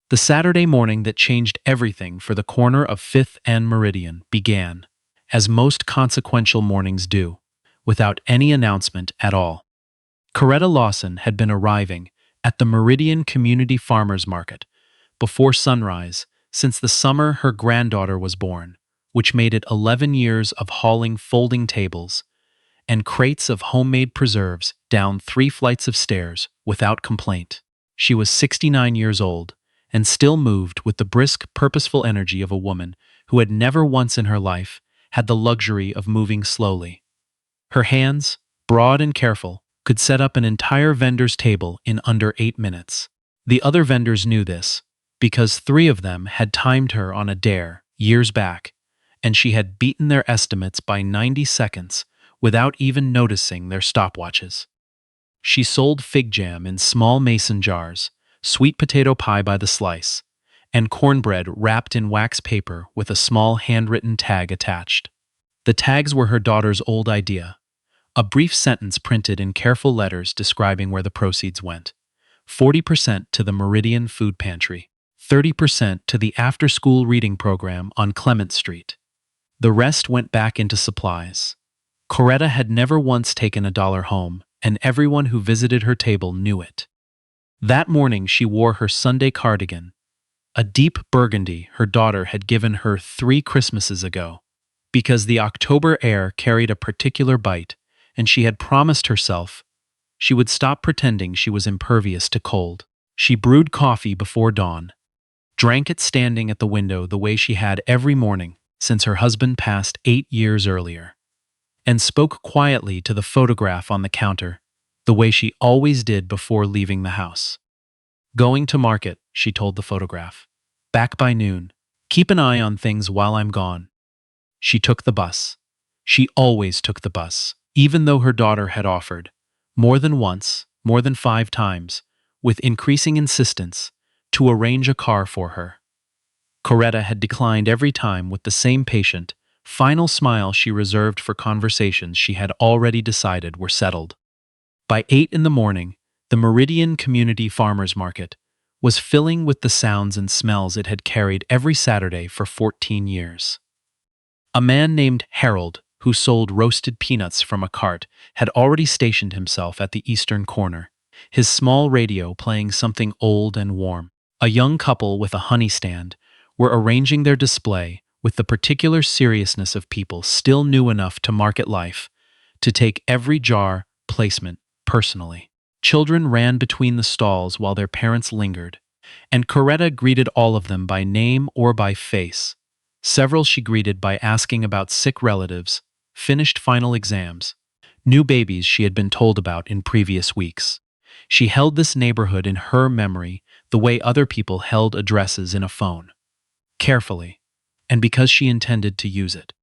The Saturday morning that changed everything for the corner of 5th and Meridian began, as most consequential mornings do, without any announcement at all. Coretta Lawson had been arriving at the Meridian Community Farmers Market before sunrise since the summer her granddaughter was born, which made it 11 years of hauling folding tables and crates of homemade preserves down 3 flights of stairs without complaint. She was 69 years old and still moved with the brisk, purposeful energy of a woman who had never once in her life had the luxury of moving slowly. Her hands, broad and careful, could set up an entire vendor's table in under 8 minutes. The other vendors knew this, because 3 of them had timed her on a dare years back, and she had beaten their estimates by 90 seconds without even noticing their stopwatches. She sold fig jam in small mason jars, sweet potato pie by the slice, and cornbread wrapped in wax paper with a small handwritten tag attached. The tags were her daughter's old idea, a brief sentence printed in careful letters describing where the proceeds went. 40% to the Meridian Food Pantry, 30% to the after-school reading program on Clement Street. The rest went back into supplies. Coretta had never once taken $1 home, and everyone who visited her table knew it. That morning she wore her Sunday cardigan, a deep burgundy her daughter had given her 3 Christmases ago, because the October air carried a particular bite, and she had promised herself she would stop pretending she was impervious to cold. She brewed coffee before dawn, drank it standing at the window the way she had every morning since her husband passed 8 years earlier, and spoke quietly to the photograph on the counter, the way she always did before leaving the house. "Going to market," she told the photograph. "Back by noon. Keep an eye on things while I'm gone." She took the bus. She always took the bus, even though her daughter had offered, more than once, more than 5 times, with increasing insistence, to arrange a car for her. Coretta had declined every time with the same patient, final smile she reserved for conversations she had already decided were settled. By 8 in the morning, the Meridian Community Farmers Market was filling with the sounds and smells it had carried every Saturday for 14 years. A man named Harold, who sold roasted peanuts from a cart, had already stationed himself at the eastern corner, his small radio playing something old and warm. A young couple with a honey stand were arranging their display with the particular seriousness of people still new enough to market life to take every jar placement personally. Children ran between the stalls while their parents lingered, and Coretta greeted all of them by name or by face. Several she greeted by asking about sick relatives, finished final exams, new babies she had been told about in previous weeks. She held this neighborhood in her memory the way other people held addresses in a phone, carefully, and because she intended to use it.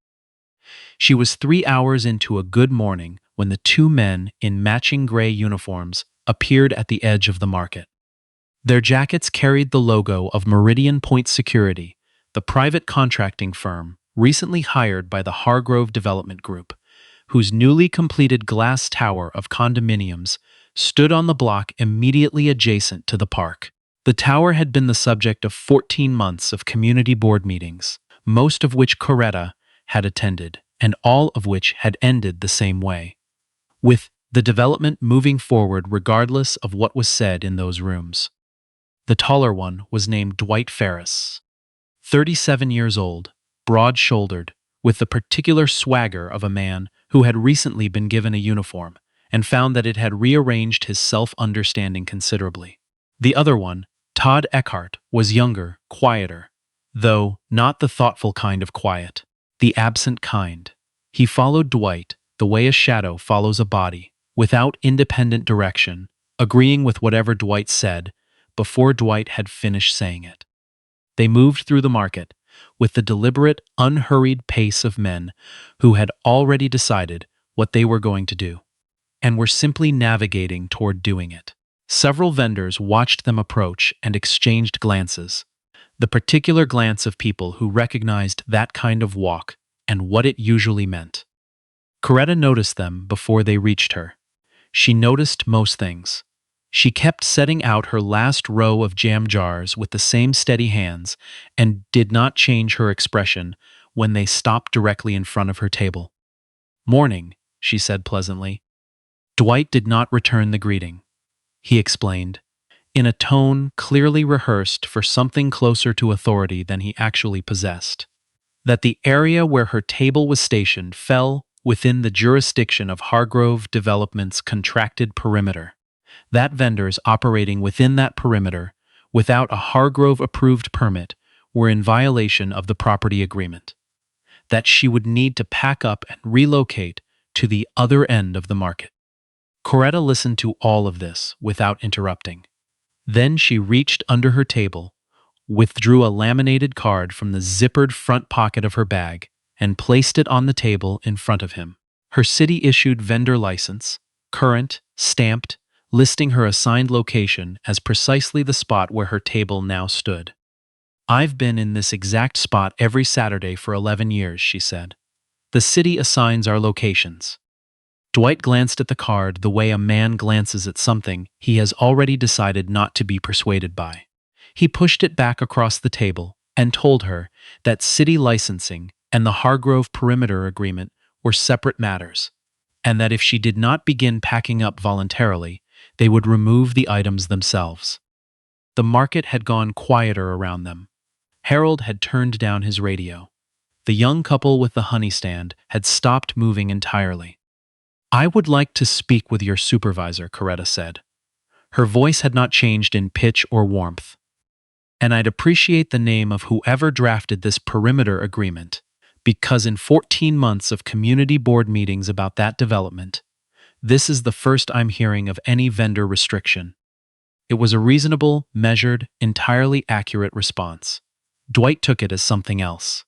She was 3 hours into a good morning when the 2 men in matching gray uniforms appeared at the edge of the market. Their jackets carried the logo of Meridian Point Security, the private contracting firm recently hired by the Hargrove Development Group, whose newly completed glass tower of condominiums stood on the block immediately adjacent to the park. The tower had been the subject of 14 months of community board meetings, most of which Coretta had attended, and all of which had ended the same way, with the development moving forward regardless of what was said in those rooms. The taller one was named Dwight Ferris, 37 years old, broad-shouldered, with the particular swagger of a man who had recently been given a uniform and found that it had rearranged his self-understanding considerably. The other one, Todd Eckhart, was younger, quieter, though not the thoughtful kind of quiet, the absent kind. He followed Dwight the way a shadow follows a body, without independent direction, agreeing with whatever Dwight said before Dwight had finished saying it. They moved through the market with the deliberate, unhurried pace of men who had already decided what they were going to do, and were simply navigating toward doing it. Several vendors watched them approach and exchanged glances, the particular glance of people who recognized that kind of walk and what it usually meant. Coretta noticed them before they reached her. She noticed most things. She kept setting out her last row of jam jars with the same steady hands and did not change her expression when they stopped directly in front of her table. "Morning," she said pleasantly. Dwight did not return the greeting. He explained, in a tone clearly rehearsed for something closer to authority than he actually possessed, that the area where her table was stationed fell within the jurisdiction of Hargrove Development's contracted perimeter. That vendors operating within that perimeter without a Hargrove-approved permit were in violation of the property agreement. That she would need to pack up and relocate to the other end of the market. Coretta listened to all of this without interrupting. Then she reached under her table, withdrew a laminated card from the zippered front pocket of her bag, and placed it on the table in front of him. Her city-issued vendor license, current, stamped, listing her assigned location as precisely the spot where her table now stood. "I've been in this exact spot every Saturday for 11 years, she said. "The city assigns our locations." Dwight glanced at the card the way a man glances at something he has already decided not to be persuaded by. He pushed it back across the table and told her that city licensing and the Hargrove Perimeter Agreement were separate matters, and that if she did not begin packing up voluntarily, they would remove the items themselves. The market had gone quieter around them. Harold had turned down his radio. The young couple with the honey stand had stopped moving entirely. "I would like to speak with your supervisor," Coretta said. Her voice had not changed in pitch or warmth. "And I'd appreciate the name of whoever drafted this perimeter agreement, because in 14 months of community board meetings about that development, this is the first I'm hearing of any vendor restriction." It was a reasonable, measured, entirely accurate response. Dwight took it as something else.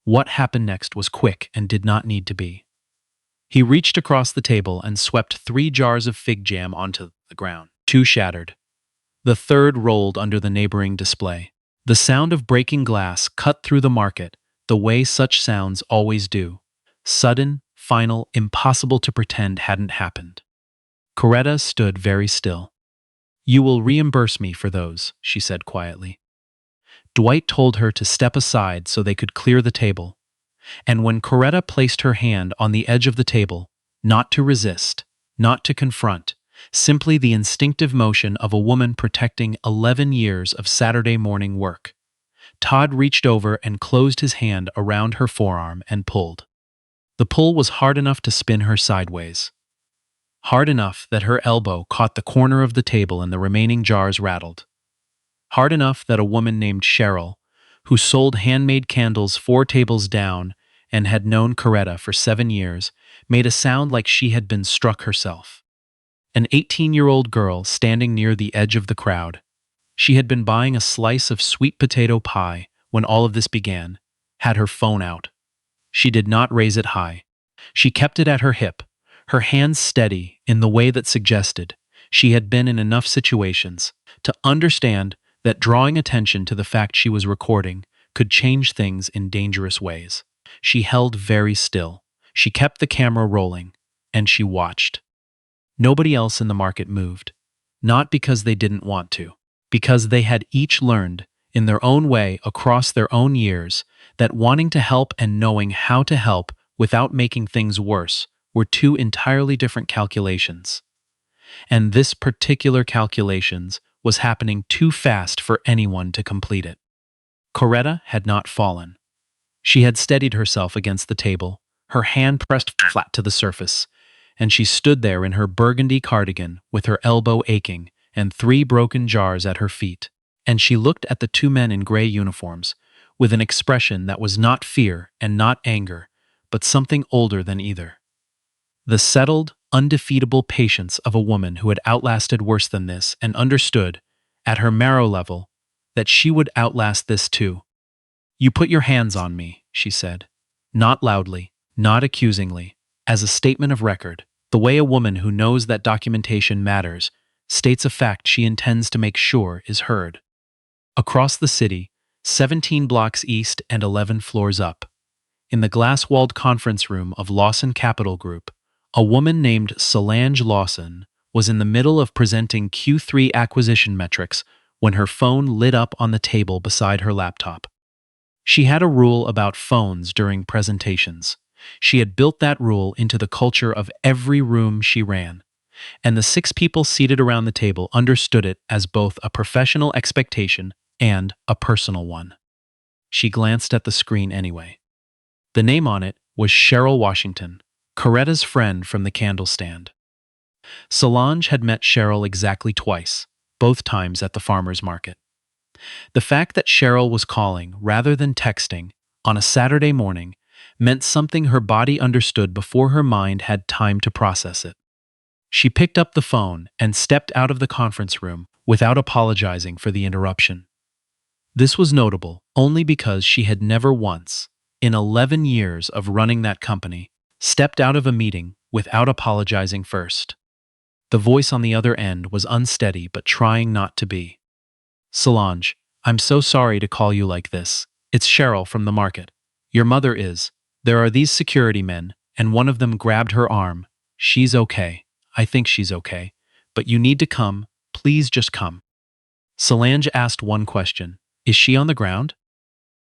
What happened next was quick and did not need to be. He reached across the table and swept 3 jars of fig jam onto the ground. 2 shattered. The third rolled under the neighboring display. The sound of breaking glass cut through the market, the way such sounds always do. Sudden, final, impossible to pretend hadn't happened. Coretta stood very still. "You will reimburse me for those," she said quietly. Dwight told her to step aside so they could clear the table. And when Coretta placed her hand on the edge of the table, not to resist, not to confront, simply the instinctive motion of a woman protecting 11 years of Saturday morning work, Todd reached over and closed his hand around her forearm and pulled. The pull was hard enough to spin her sideways. Hard enough that her elbow caught the corner of the table and the remaining jars rattled. Hard enough that a woman named Cheryl, who sold handmade candles 4 tables down and had known Coretta for 7 years, made a sound like she had been struck herself. An 18-year-old girl standing near the edge of the crowd. She had been buying a slice of sweet potato pie when all of this began, had her phone out. She did not raise it high. She kept it at her hip, her hands steady in the way that suggested she had been in enough situations to understand that drawing attention to the fact she was recording could change things in dangerous ways. She held very still. She kept the camera rolling, and she watched. Nobody else in the market moved, not because they didn't want to, because they had each learned, in their own way across their own years, that wanting to help and knowing how to help without making things worse were 2 entirely different calculations. And this particular calculations was happening too fast for anyone to complete it. Coretta had not fallen. She had steadied herself against the table, her hand pressed flat to the surface, and she stood there in her burgundy cardigan with her elbow aching and 3 broken jars at her feet. And she looked at the 2 men in gray uniforms with an expression that was not fear and not anger, but something older than either. The settled, undefeatable patience of a woman who had outlasted worse than this and understood, at her marrow level, that she would outlast this too. "You put your hands on me," she said. Not loudly, not accusingly, as a statement of record, the way a woman who knows that documentation matters states a fact she intends to make sure is heard. Across the city, 17 blocks east and 11 floors up, in the glass-walled conference room of Lawson Capital Group, a woman named Solange Lawson was in the middle of presenting Q3 acquisition metrics when her phone lit up on the table beside her laptop. She had a rule about phones during presentations. She had built that rule into the culture of every room she ran, and the 6 people seated around the table understood it as both a professional expectation and a personal one. She glanced at the screen anyway. The name on it was Cheryl Washington, Coretta's friend from the candle stand. Solange had met Cheryl exactly twice, both times at the farmer's market. The fact that Cheryl was calling rather than texting on a Saturday morning meant something her body understood before her mind had time to process it. She picked up the phone and stepped out of the conference room without apologizing for the interruption. This was notable only because she had never once, in 11 years of running that company, stepped out of a meeting without apologizing first. The voice on the other end was unsteady but trying not to be. "Solange, I'm so sorry to call you like this. It's Cheryl from the market. Your mother is. There are these security men, and one of them grabbed her arm. She's okay. I think she's okay. But you need to come. Please just come." Solange asked one question. "Is she on the ground?"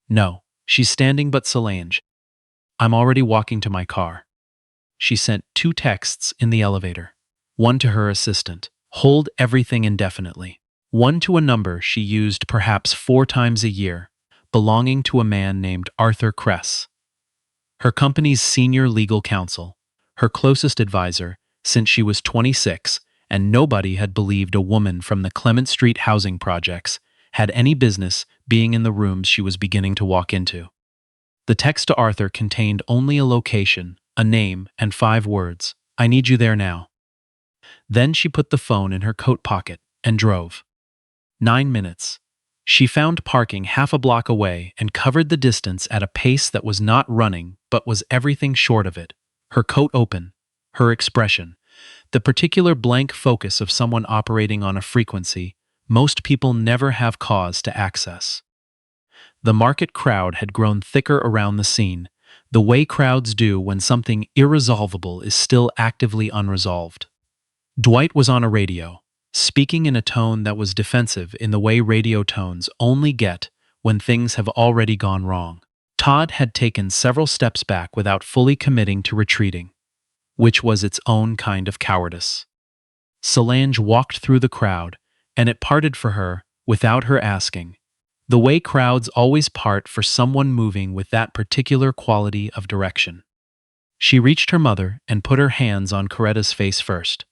"No, she's standing, but Solange, I'm already walking to my car." She sent 2 texts in the elevator. One to her assistant, "Hold everything indefinitely." One to a number she used perhaps 4 times a year, belonging to a man named Arthur Kress, her company's senior legal counsel, her closest advisor since she was 26, and nobody had believed a woman from the Clement Street housing projects had any business being in the rooms she was beginning to walk into. The text to Arthur contained only a location, a name, and 5 words: "I need you there now." Then she put the phone in her coat pocket and drove. 9 minutes. She found parking half a block away and covered the distance at a pace that was not running but was everything short of it. Her coat open, her expression, the particular blank focus of someone operating on a frequency most people never have cause to access. The market crowd had grown thicker around the scene, the way crowds do when something irresolvable is still actively unresolved. Dwight was on a radio, speaking in a tone that was defensive in the way radio tones only get when things have already gone wrong. Todd had taken several steps back without fully committing to retreating, which was its own kind of cowardice. Solange walked through the crowd, and it parted for her without her asking, the way crowds always part for someone moving with that particular quality of direction. She reached her mother and put her hands on Coretta's face first,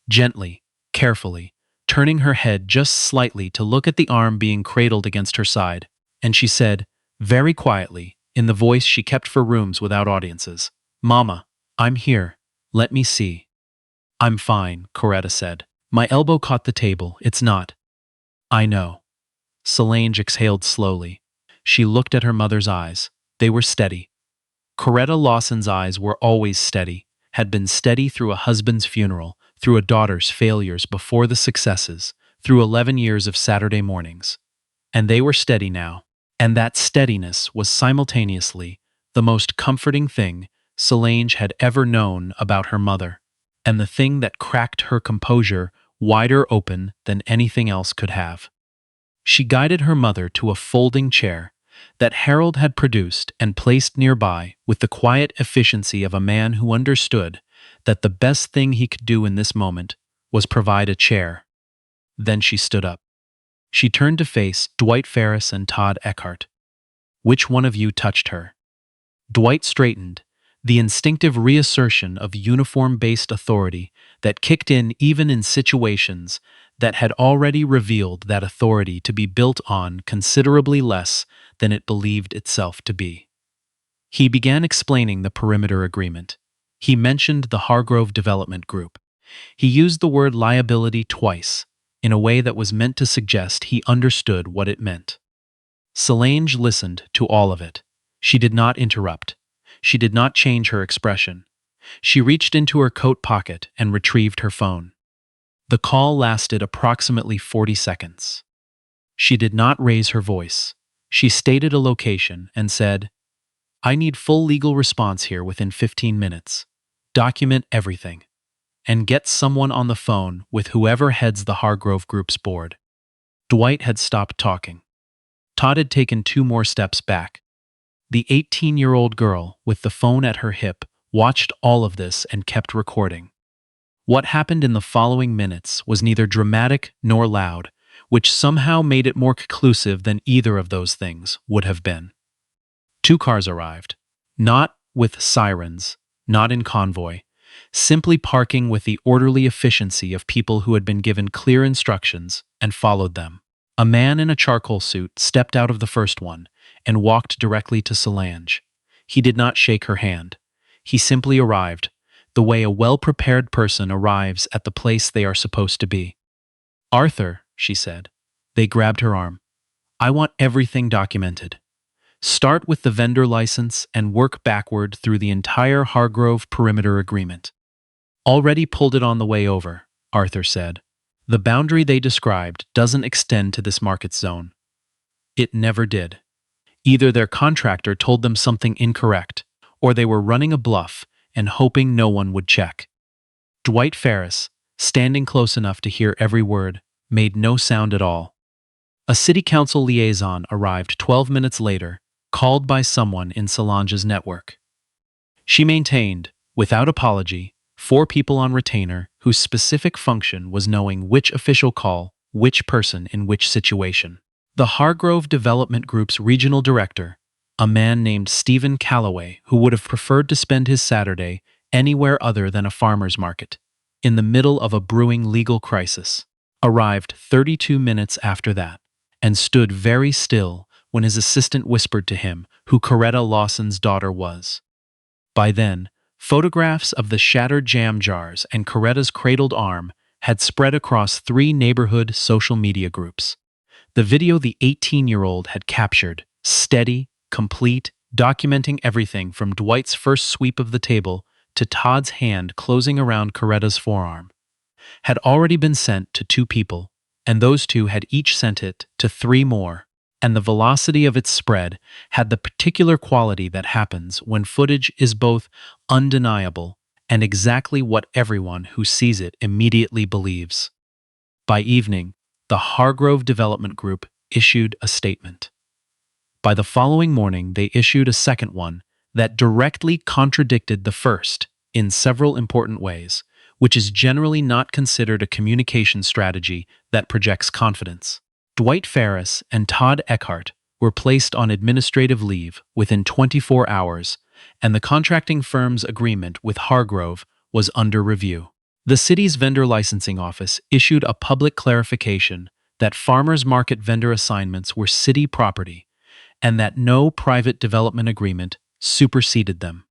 gently, carefully, turning her head just slightly to look at the arm being cradled against her side, and she said, very quietly, in the voice she kept for rooms without audiences, "Mama, I'm here. Let me see." "I'm fine," Coretta said. "My elbow caught the table. It's not." "I know." Solange exhaled slowly. She looked at her mother's eyes. They were steady. Coretta Lawson's eyes were always steady, had been steady through a husband's funeral, through a daughter's failures before the successes, through 11 years of Saturday mornings. And they were steady now. And that steadiness was simultaneously the most comforting thing Solange had ever known about her mother, and the thing that cracked her composure wider open than anything else could have. She guided her mother to a folding chair that Harold had produced and placed nearby with the quiet efficiency of a man who understood that the best thing he could do in this moment was provide a chair. Then she stood up. She turned to face Dwight Ferris and Todd Eckhart. "Which one of you touched her?" Dwight straightened, the instinctive reassertion of uniform-based authority that kicked in even in situations that had already revealed that authority to be built on considerably less than it believed itself to be. He began explaining the perimeter agreement. He mentioned the Hargrove Development Group. He used the word liability twice, in a way that was meant to suggest he understood what it meant. Solange listened to all of it. She did not interrupt. She did not change her expression. She reached into her coat pocket and retrieved her phone. The call lasted approximately 40 seconds. She did not raise her voice. She stated a location and said, "I need full legal response here within 15 minutes. Document everything." and get someone on the phone with whoever heads the Hargrove Group's board. Dwight had stopped talking. Todd had taken 2 more steps back. The 18-year-old girl, with the phone at her hip, watched all of this and kept recording. What happened in the following minutes was neither dramatic nor loud, which somehow made it more conclusive than either of those things would have been. 2 cars arrived, not with sirens, not in convoy, simply parking with the orderly efficiency of people who had been given clear instructions and followed them. A man in a charcoal suit stepped out of the first one and walked directly to Solange. He did not shake her hand. He simply arrived, the way a well-prepared person arrives at the place they are supposed to be. "Arthur," she said. They grabbed her arm. "I want everything documented. Start with the vendor license and work backward through the entire Hargrove perimeter agreement." "Already pulled it on the way over," Arthur said. "The boundary they described doesn't extend to this market zone." It never did. Either their contractor told them something incorrect, or they were running a bluff and hoping no one would check. Dwight Ferris, standing close enough to hear every word, made no sound at all. A city council liaison arrived 12 minutes later, called by someone in Solange's network. She maintained, without apology, 4 people on retainer whose specific function was knowing which official call, which person in which situation. The Hargrove Development Group's regional director, a man named Stephen Calloway, who would have preferred to spend his Saturday anywhere other than a farmer's market, in the middle of a brewing legal crisis, arrived 32 minutes after that, and stood very still when his assistant whispered to him who Coretta Lawson's daughter was. By then, photographs of the shattered jam jars and Coretta's cradled arm had spread across 3 neighborhood social media groups. The video the 18-year-old had captured, steady, complete, documenting everything from Dwight's first sweep of the table to Todd's hand closing around Coretta's forearm, had already been sent to 2 people, and those 2 had each sent it to 3 more, and the velocity of its spread had the particular quality that happens when footage is both undeniable and exactly what everyone who sees it immediately believes. By evening, the Hargrove Development Group issued a statement. By the following morning, they issued a second one that directly contradicted the first in several important ways, which is generally not considered a communication strategy that projects confidence. Dwight Ferris and Todd Eckhart were placed on administrative leave within 24 hours, and the contracting firm's agreement with Hargrove was under review. The city's vendor licensing office issued a public clarification that farmers market vendor assignments were city property and that no private development agreement superseded them.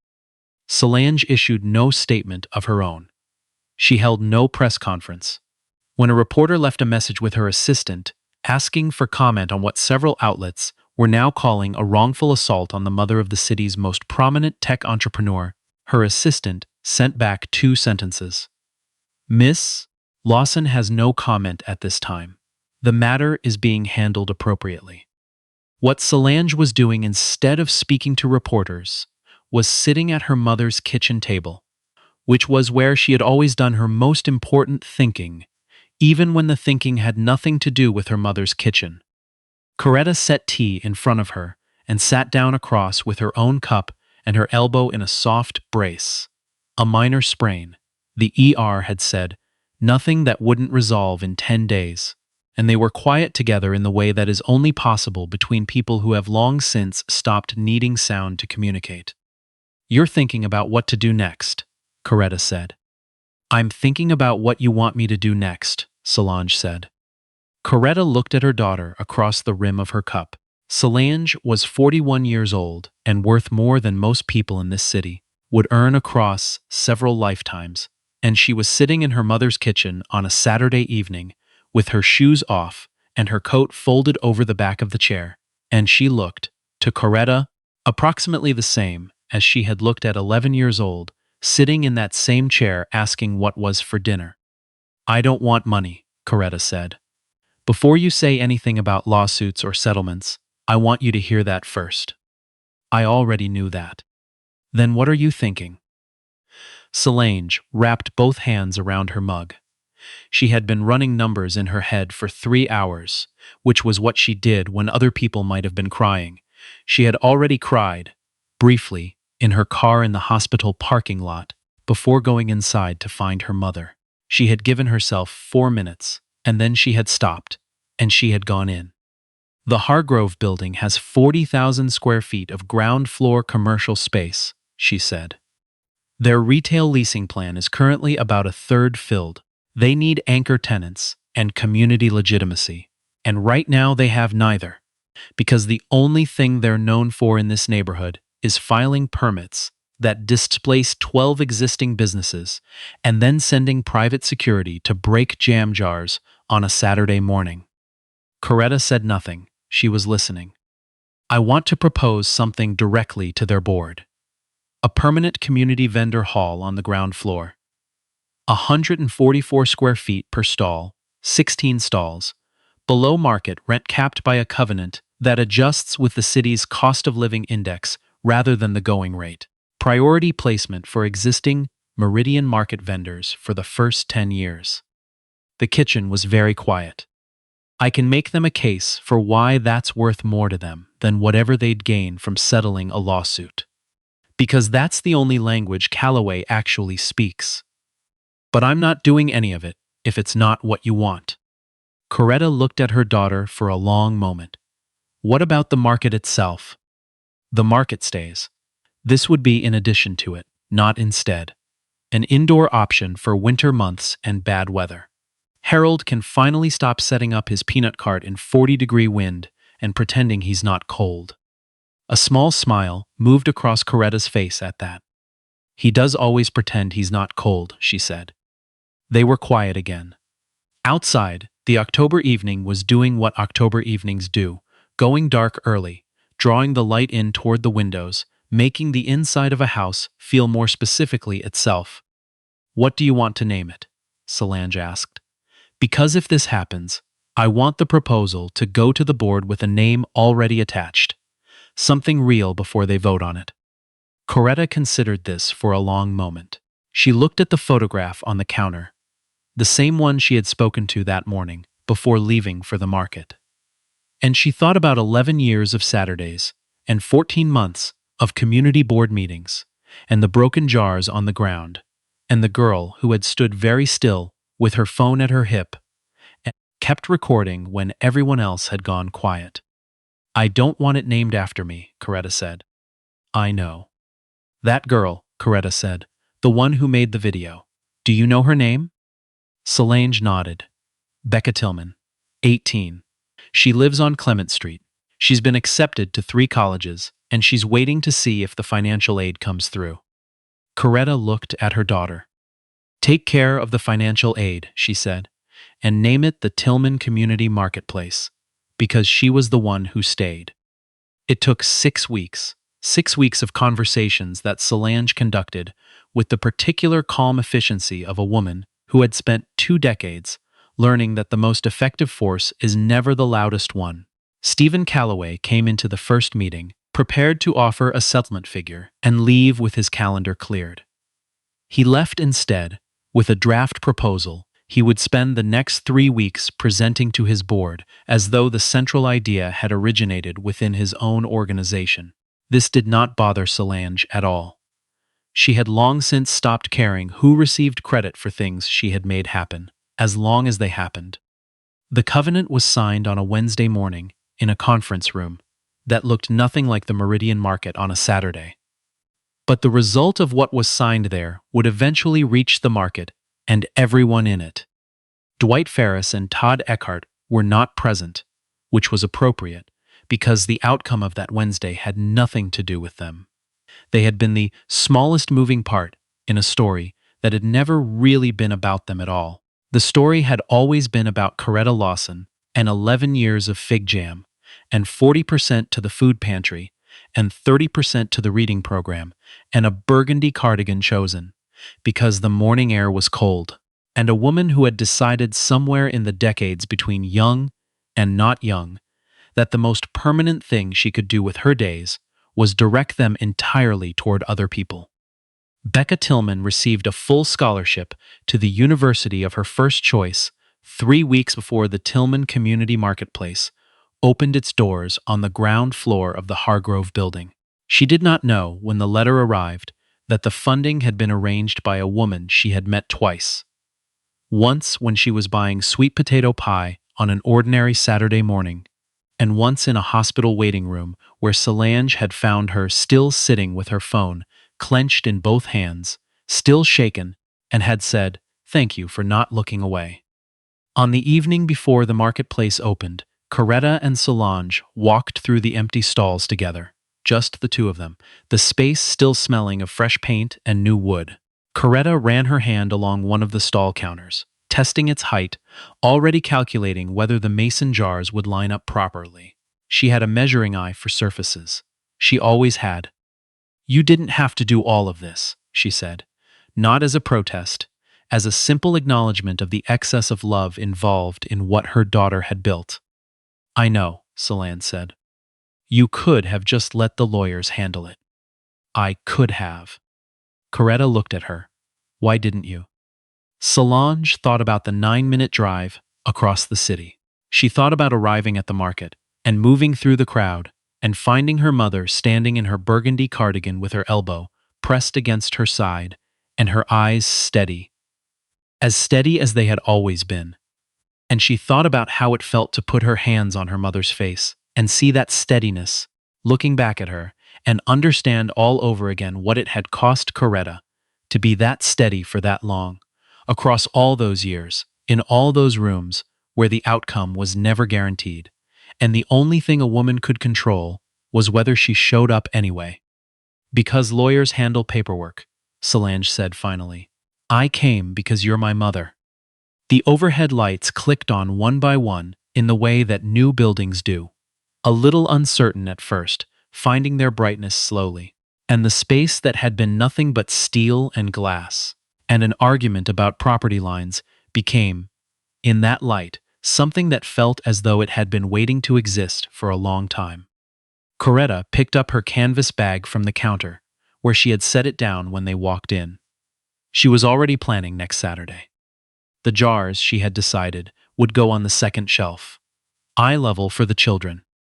Solange issued no statement of her own. She held no press conference. When a reporter left a message with her assistant, asking for comment on what several outlets were now calling a wrongful assault on the mother of the city's most prominent tech entrepreneur, her assistant sent back 2 sentences. "Miss Lawson has no comment at this time. The matter is being handled appropriately." What Solange was doing instead of speaking to reporters was sitting at her mother's kitchen table, which was where she had always done her most important thinking, even when the thinking had nothing to do with her mother's kitchen. Coretta set tea in front of her and sat down across with her own cup and her elbow in a soft brace. A minor sprain, the ER had said, nothing that wouldn't resolve in 10 days. And they were quiet together in the way that is only possible between people who have long since stopped needing sound to communicate. "You're thinking about what to do next," Coretta said. "I'm thinking about what you want me to do next," Solange said. Coretta looked at her daughter across the rim of her cup. Solange was 41 years old and worth more than most people in this city would earn across several lifetimes, and she was sitting in her mother's kitchen on a Saturday evening with her shoes off and her coat folded over the back of the chair, and she looked, to Coretta, approximately the same as she had looked at 11 years old, sitting in that same chair asking what was for dinner. "I don't want money," Coretta said. "Before you say anything about lawsuits or settlements, I want you to hear that first." "I already knew that." "Then what are you thinking?" Solange wrapped both hands around her mug. She had been running numbers in her head for 3 hours, which was what she did when other people might have been crying. She had already cried, briefly, in her car in the hospital parking lot, before going inside to find her mother. She had given herself 4 minutes, and then she had stopped, and she had gone in. The Hargrove building has 40,000 square feet of ground floor commercial space, she said. Their retail leasing plan is currently about a third filled. They need anchor tenants and community legitimacy, and right now they have neither, because the only thing they're known for in this neighborhood is filing permits that displace 12 existing businesses and then sending private security to break jam jars on a Saturday morning. Coretta said nothing. She was listening. I want to propose something directly to their board. A permanent community vendor hall on the ground floor. 144 square feet per stall, 16 stalls, below market rent capped by a covenant that adjusts with the city's cost of living index rather than the going rate. Priority placement for existing Meridian market vendors for the first 10 years. The kitchen was very quiet. I can make them a case for why that's worth more to them than whatever they'd gain from settling a lawsuit. Because that's the only language Callaway actually speaks. But I'm not doing any of it if it's not what you want. Coretta looked at her daughter for a long moment. What about the market itself? The market stays. This would be in addition to it, not instead. An indoor option for winter months and bad weather. Harold can finally stop setting up his peanut cart in 40-degree wind and pretending he's not cold. A small smile moved across Coretta's face at that. He does always pretend he's not cold, she said. They were quiet again. Outside, the October evening was doing what October evenings do, going dark early, drawing the light in toward the windows, making the inside of a house feel more specifically itself. What do you want to name it? Solange asked. Because if this happens, I want the proposal to go to the board with a name already attached. Something real before they vote on it. Coretta considered this for a long moment. She looked at the photograph on the counter, the same one she had spoken to that morning before leaving for the market. And she thought about 11 years of Saturdays and 14 months of community board meetings, and the broken jars on the ground, and the girl who had stood very still with her phone at her hip and kept recording when everyone else had gone quiet. I don't want it named after me, Coretta said. I know. That girl, Coretta said, the one who made the video. Do you know her name? Solange nodded. Becca Tillman, 18. She lives on Clement Street. She's been accepted to 3 colleges, and she's waiting to see if the financial aid comes through. Coretta looked at her daughter. Take care of the financial aid, she said, and name it the Tillman Community Marketplace, because she was the one who stayed. It took 6 weeks, 6 weeks of conversations that Solange conducted with the particular calm efficiency of a woman who had spent 2 decades learning that the most effective force is never the loudest one. Stephen Callaway came into the first meeting, prepared to offer a settlement figure and leave with his calendar cleared. He left instead with a draft proposal he would spend the next 3 weeks presenting to his board as though the central idea had originated within his own organization. This did not bother Solange at all. She had long since stopped caring who received credit for things she had made happen, as long as they happened. The covenant was signed on a Wednesday morning in a conference room that looked nothing like the Meridian Market on a Saturday. But the result of what was signed there would eventually reach the market and everyone in it. Dwight Ferris and Todd Eckhart were not present, which was appropriate, because the outcome of that Wednesday had nothing to do with them. They had been the smallest moving part in a story that had never really been about them at all. The story had always been about Coretta Lawson and 11 years of fig jam, and 40% to the food pantry, and 30% to the reading program, and a burgundy cardigan chosen, because the morning air was cold, and a woman who had decided somewhere in the decades between young and not young that the most permanent thing she could do with her days was direct them entirely toward other people. Becca Tillman received a full scholarship to the university of her first choice 3 weeks before the Tillman Community Marketplace opened its doors on the ground floor of the Hargrove building. She did not know, when the letter arrived, that the funding had been arranged by a woman she had met twice. Once when she was buying sweet potato pie on an ordinary Saturday morning, and once in a hospital waiting room where Solange had found her still sitting with her phone clenched in both hands, still shaken, and had said, "Thank you for not looking away." On the evening before the marketplace opened, Coretta and Solange walked through the empty stalls together, just the two of them, the space still smelling of fresh paint and new wood. Coretta ran her hand along one of the stall counters, testing its height, already calculating whether the mason jars would line up properly. She had a measuring eye for surfaces. She always had. "You didn't have to do all of this," she said, not as a protest, as a simple acknowledgement of the excess of love involved in what her daughter had built. "I know," Solange said. "You could have just let the lawyers handle it." "I could have." Coretta looked at her. "Why didn't you?" Solange thought about the 9-minute drive across the city. She thought about arriving at the market and moving through the crowd and finding her mother standing in her burgundy cardigan with her elbow pressed against her side and her eyes steady, as steady as they had always been. And she thought about how it felt to put her hands on her mother's face and see that steadiness, looking back at her, and understand all over again what it had cost Coretta to be that steady for that long, across all those years, in all those rooms where the outcome was never guaranteed, and the only thing a woman could control was whether she showed up anyway. "Because lawyers handle paperwork," Solange said finally. "I came because you're my mother." The overhead lights clicked on one by one in the way that new buildings do, a little uncertain at first, finding their brightness slowly. And the space that had been nothing but steel and glass, and an argument about property lines, became, in that light, something that felt as though it had been waiting to exist for a long time. Coretta picked up her canvas bag from the counter, where she had set it down when they walked in. She was already planning next Saturday. The jars, she had decided, would go on the second shelf, eye level for the children.